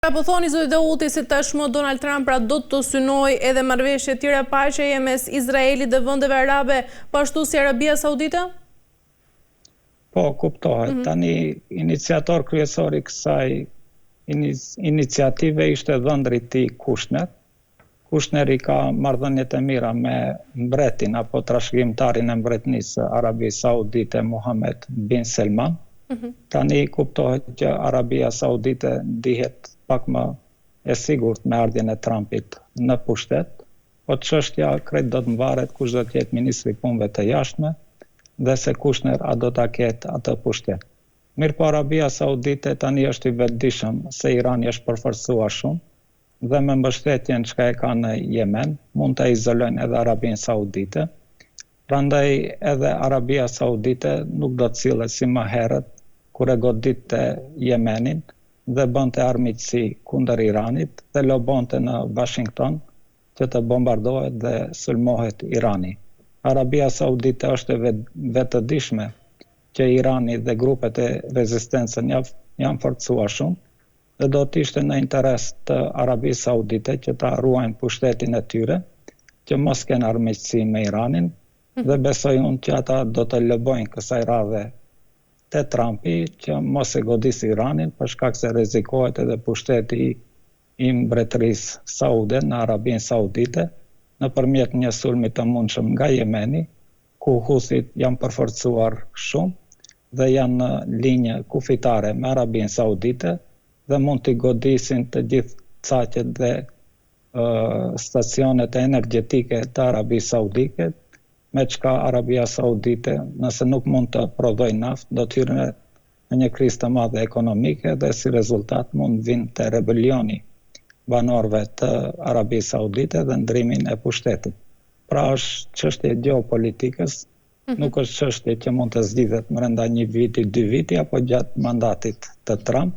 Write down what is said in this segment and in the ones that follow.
Po thoni zoti Dauti se tashmë Donald Trump do të synojë edhe marrëveshje të tjera paqeje mes Izraelit dhe vendeve arabe, po ashtu si Arabia Saudite? Po, kuptohet. Tani iniciator kryesor i kësaj iniciative ishte dhëndri i tij Kushner. Kushner i ka marrëdhëniet e mira me mbretin apo trashëgimtarin e mbretërisë Arabisë Saudite Mohammed bin Salman. Tani kuptohet që Arabia Saudite ndihet pak më e sigurt me ardhjen e Trumpit në pushtet, po çështja krejt do të mvaret kush do të jetë ministri i punëve të jashtme dhe se Kushner a do ta ketë atë pushtet. Mirëpo Arabia Saudite tani është i vetëdijshëm se Irani është përforcuar shumë dhe me mbështetjen që e ka në Yemen mund të izolojnë edhe Arabinë Saudite. Prandaj edhe Arabia Saudite nuk do të sillet si më herët kur e goditte Yemenin dhe bënte armiqësi kundër Iranit dhe lobonte në Washington që të bombardohet dhe sulmohet Irani. Arabia Saudite është e vetëdijshme që Irani dhe grupet e rezistencën janë forcuar shumë dhe do të ishte në interes të Arabisë Saudite që ta ruajnë pushtetin e tyre, që mos kenë armiqësi me Iranin dhe besoj unë që ata do të lobojnë kësaj radhe te Trumpi që mos e godis Iranin për shkak se rrezikohet edhe pushteti i mbretërisë saude në Arabinë Saudite nëpërmjet një sulmi të mundshëm nga Jemeni, ku Huthit janë përforcuar shumë dhe janë në linjë kufitare me Arabinë Saudite dhe mund të godisin të gjithë caqet dhe stacionet energjetike të Arabisë Saudite, me çka Arabia Saudite, nëse nuk mund të prodhojë naftë, do të hyrë në një krizë të madhe ekonomike dhe si rezultat mund vinë të rebelioni banorëve të Arabisë Saudite dhe ndrimin e pushtetit. Pra është çështje gjeopolitikës, nuk është çështje që mund të zgjidhet brenda një viti, 2 viti apo gjatë mandatit të Trump.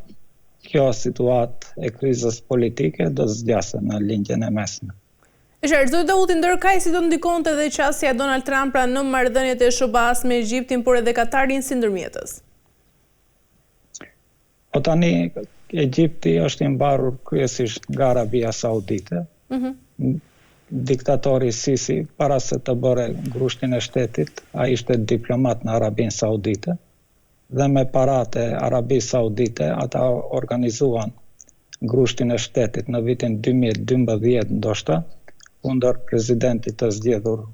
Kjo situatë e krizës politike do zgjasë në lindjen e mesme. Zoti Dauti, ndërkaq si do ndikonte edhe qasja e Donald Trump në marrëdhëniet e SBA-s me Egjiptin, por edhe Katarin si ndërmjetës? Po tani Egjipti është i mbarur kryesisht nga Arabia Saudite. Diktatori Sisi, para se të bëre grushtin e shtetit, ai ishte diplomat në Arabinë Saudite dhe me paratë e Arabisë Saudite ata organizuan grushtin e shtetit në vitin 2012 ndoshta, kundër presidentit të zgjedhur